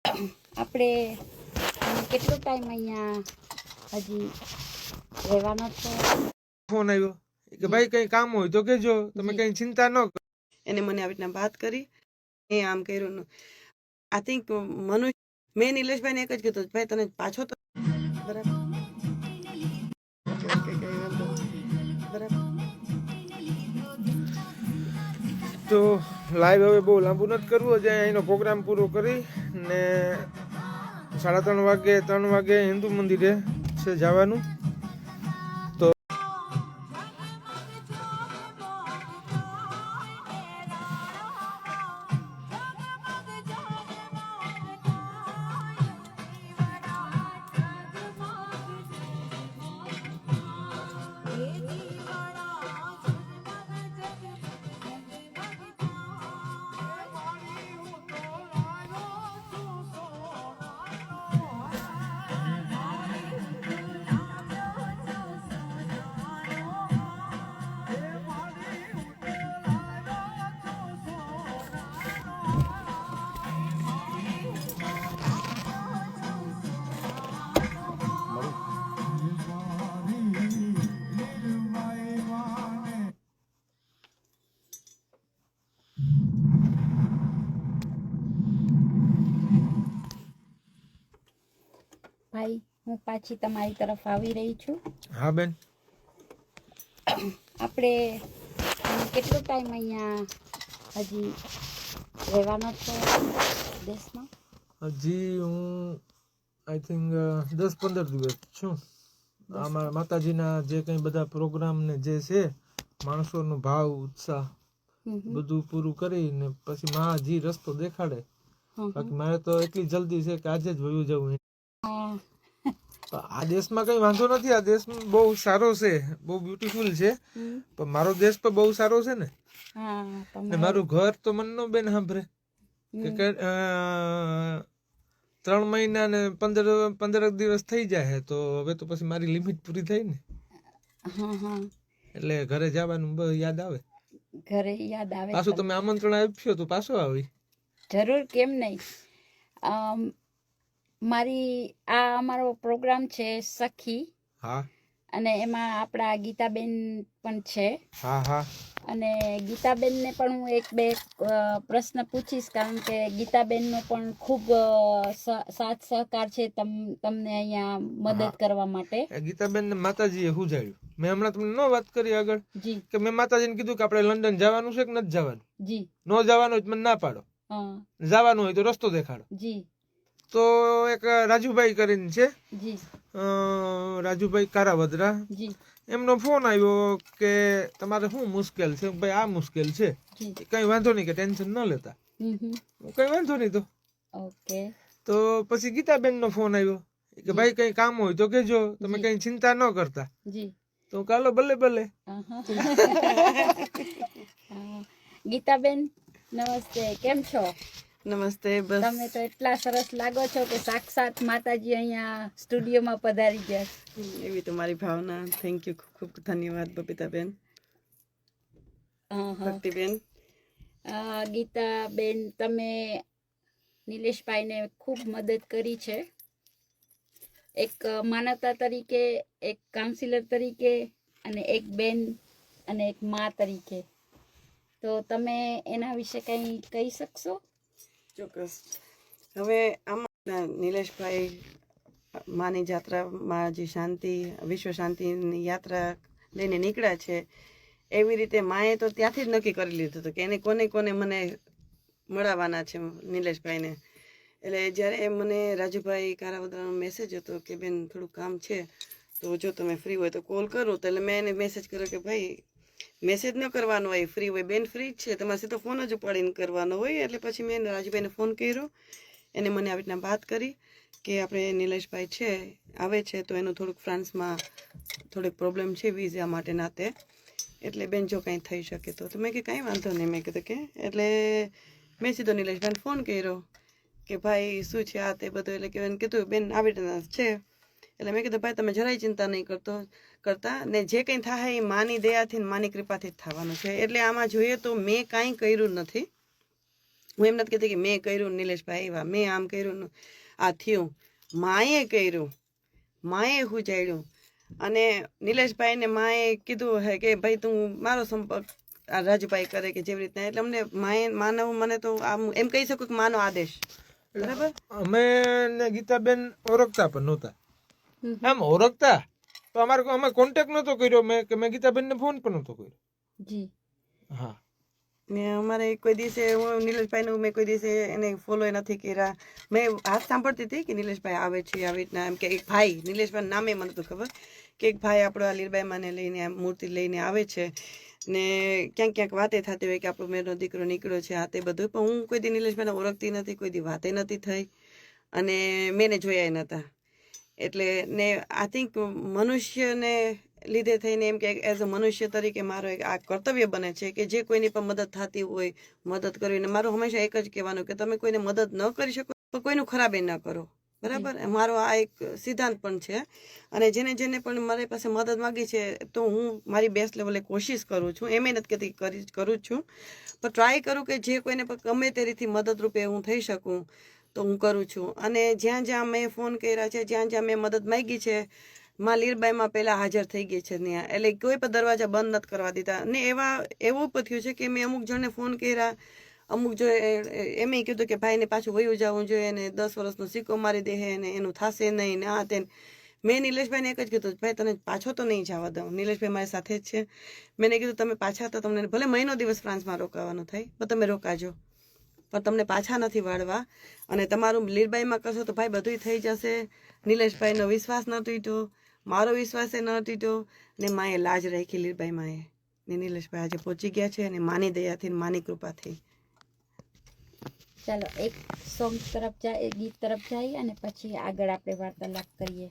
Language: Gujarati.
આપણે કેટલો ટાઈમ અહીંયા હજી રહેવાનો છે? ફોન આવ્યો કે ભાઈ કઈ કામ હોય તો કેજો, તમે કઈ ચિંતા ન કરો. એને મને આવી રીતના વાત કરી, એ આમ કર્યું. આઈ થિંક મનુષ્ય, મેં નિલેશભાઈને એક જ કીધું, ભાઈ તને પાછો તો બરાબર બરાબર. તો લાઈવ હવે બહુ લાંબુ નથી કરવું, હજી અહીંનો પ્રોગ્રામ પૂરો કરી ને 3:30 વાગે હિન્દુ મંદિરે છે જવાનું. તો ભાઈ, હું પાછી તમારી તરફ આવી રહી છું. હા બેન, આપણે કેટલો ટાઈમ અહીંયા હજી રહેવાનો છે દેશમાં? હજી હું આઈ થિંક 10-15 દિવસ છું. આમાં માતાજીના જે કંઈ બધા પ્રોગ્રામ ને જે છે, માણસોનો ભાવ ઉત્સાહ બધું પૂરું કરીને પછી મહાજી રસ્તો દેખાડે. બાકી મારે તો એટલી જલ્દી છે કે આજે જ વયું જવું. આ દેશમાં કઈ વાંધો નથી, આ દેશ બહુ સારો છે, બહુ બ્યુટીફુલ છે, પણ મારો દેશ તો બહુ સારો છે ને. મારું ઘર તો મને નો બેન સાંભળે કે 3 મહિના ને 15 દિવસ થઈ જાય તો હવે તો પછી મારી લિમિટ પૂરી થઈ ને, એટલે ઘરે જવાનું બહુ યાદ આવે. ઘરે યાદ આવે. પાછું તમે આમંત્રણ આપ્યો તો પાછો આવી. જરૂર, કેમ નહીં. અમારો પ્રોગ્રામ છે સખી. હા. અને એમાં આપણા ગીતાબેન પણ છે. હા હા. અને ગીતાબેનને પણ હું 1-2 પ્રશ્ન પૂછીશ, કારણ કે ગીતાબેનનો પણ ખૂબ સાથ સહકાર છે તમને અહીંયા મદદ કરવા માટે. ગીતાબેન ને માતાજીએ હુજાડ્યું. મેં હમણાં તમને નો વાત કરી આગળ જી કે મેં માતાજીને કીધું કે આપણે લંડન જવાનું છે કે નથી જવાનું. જી. નો જવાનું હોય તો મને ના પાડો, જવાનું હોય તો રસ્તો દેખાડો. જી. તો એક રાજુભાઈ કરીને છે, જી, રાજુભાઈ કારાવદરા, જી, એમનો ફોન આવ્યો કે તમારે શું મુશ્કેલ છે? ભાઈ આ મુશ્કેલ છે. કઈ વાંધો નહીં, કે ટેન્શન ન લેતા. કઈ વાંધો નહીં. તો ઓકે. તો પછી ગીતાબેન નો ફોન આવ્યો કે ભાઈ કઈ કામ હોય તો કેજો, તમે કઈ ચિંતા ન કરતા. જી. તો કાલો ભલે ભલે. ગીતાબેન નમસ્તે, કેમ છો? નમસ્તે. બસ તમે તો એટલા સરસ લાગો છો કે સાક્ષાત માતાજી અહીંયા સ્ટુડિયોમાં પધારી ગયા. એવી તો મારી ભાવના. થેન્ક યુ, ખૂબ ખૂબ ધન્યવાદ બબીતાબેન, ભક્તિબેન. ગીતાબેન, તમે નિલેશભાઈને ખૂબ મદદ કરી છે, એક માનવતા તરીકે, એક કાઉન્સિલર તરીકે, અને એક બેન અને એક મા તરીકે. તો તમે એના વિશે કંઈ કહી શકશો? ચોક્કસ. હવે આમાં નિલેશભાઈ માની જાત્રામાં જે શાંતિ, વિશ્વ શાંતિની યાત્રા લઈને નીકળ્યા છે, એવી રીતે માએ તો ત્યાંથી જ નક્કી કરી લીધું હતું કે એને કોને કોને મને મળાવવાના છે નિલેશભાઈને. એટલે જ્યારે મને રાજુભાઈ કારાવદરાનો મેસેજ હતો કે બેન થોડું કામ છે, તો જો તમે ફ્રી હોય તો કોલ કરો. તો એટલે મેં એને મેસેજ કર્યો કે ભાઈ મેસેજ ન કરવાનો હોય, ફ્રી હોય. બેન ફ્રી જ છે, તમારે સીધો ફોન જ ઉપાડીને કરવાનો હોય. એટલે પછી મેં રાજુભાઈને ફોન કર્યો, એને મને આવી રીતના વાત કરી કે આપણે નિલેશભાઈ છે આવે છે, તો એનું થોડુંક ફ્રાન્સમાં થોડીક પ્રોબ્લેમ છે વિઝા માટે નાતે, એટલે બેન જો કંઈ થઈ શકે તો. મેં કે કાંઈ વાંધો નહીં. મેં કીધું કે એટલે મેં સીધો નિલેશભાઈને ફોન કર્યો કે ભાઈ શું છે આ તે બધું. એટલે કે એને કીધું બેન આવી રીતના છે. એટલે મેં કીધું ભાઈ તમે જરાય ચિંતા નહીં કરતા, ને જે કંઈ થાય એ માની દયાથી ને માની કૃપાથી જ થવાનું છે. એટલે આમાં જોઈએ તો મેં કાંઈ કર્યું નથી, હું એમ નથી કહેતી કે મેં કર્યું નિલેશભાઈ આવ્યા, મેં આમ કર્યું ને આ થયું. માએ કર્યું, માએ હુજાડ્યું. અને નિલેશભાઈને માએ કીધું હે કે ભાઈ તું મારો સંપર્ક આ રાજુભાઈ કરે કે જેવી રીતના. એટલે અમને માનવ મને તો આમ એમ કહી શકું કે માનો આદેશ. બરાબર. અમે ને ગીતાબેન ઓળખતા પણ નહોતા. આમ ઓળખતા તો અમે કોન્ટેક્ટ નહોતો કર્યો, મેં ગીતાબેનને ફોન પણ નહોતો કર્યો. જી. હા. ને અમારે કોઈ દિવસે હું નિલેશભાઈનું મેં કોઈ દિવસે એને ફોલો નથી કર્યા. મેં હાથ સાંભળતી હતી કે નિલેશભાઈ આવે છે આવી રીતના. એમ કે એક ભાઈ, નિલેશભાઈ નામે મને તો ખબર કે એક ભાઈ આપણો આ લીરબાઈમાને લઈને મૂર્તિ લઈને આવે છે ને ક્યાંક ક્યાંક વાતે થતી હોય કે આપણો મેનો દીકરો નીકળ્યો છે આ તે બધું. પણ હું કોઈ દી નિલેશભાઈને ઓળખતી નથી, કોઈ દી વાતે નથી થઈ અને મેં જોયા નહોતા. એટલે ને આઈ થિંક મનુષ્યને લીધે થઈને એમ કે એઝ અ મનુષ્ય તરીકે મારો એક આ કર્તવ્ય બને છે કે જે કોઈની પણ મદદ થતી હોય મદદ કરવી. મારું હંમેશા એક જ કહેવાનું કે તમે કોઈને મદદ ન કરી શકો તો કોઈનું ખરાબ ન કરો. બરાબર. મારો આ એક સિદ્ધાંત પણ છે. અને જેને પણ મારી પાસે મદદ માંગી છે તો હું મારી બેસ્ટ લેવલે કોશિશ કરું છું. એમ નથી કહેતી કરું જ છું, પણ ટ્રાય કરું કે જે કોઈને પણ ગમે તે રીતથી મદદરૂપે હું થઈ શકું તો હું કરું છું. અને જ્યાં જ્યાં મેં ફોન કર્યા છે, જ્યાં જ્યાં મેં મદદ માંગી છે, માં લીરબાઈમાં પહેલાં હાજર થઈ ગઈ છે ત્યાં. એટલે કોઈ પણ દરવાજા બંધ નથી કરવા દીધા. ને એવું પણ થયું છે કે મેં અમુક જણને ફોન કર્યા, અમુક જો એમ કીધું કે ભાઈને પાછું વયું જવું જોઈએ ને 10 વર્ષનો સિક્કો મારી દે ને એનું થશે નહીં ને આ તે. મેં નિલેશભાઈને એક જ કીધું ભાઈ તને પાછો તો નહીં જવા દઉં. નિલેશભાઈ મારી સાથે જ છે. મેં કીધું તમે પાછા તો તમને ભલે મહિનો દિવસ ફ્રાન્સમાં રોકાવાનું થાય પણ તમે રોકાજો, પણ તમને પાછા નથી વાળવા. અને તમારું લીરબાઈમાં કરશો તો ભાઈ બધું થઈ જશે. નિલેશભાઈનો વિશ્વાસ ન તૂટ્યો, મારો વિશ્વાસ ન તૂટ્યો ને માએ લાજ રાખી લીરબાઈ માએ. ને નિલેશભાઈ આજે પહોંચી ગયા છે અને માની દયાથી માની કૃપાથી. ચાલો એક સોંગ તરફ જાય, ગીત તરફ જઈએ અને પછી આગળ આપણે વાર્તાલાપ કરીએ.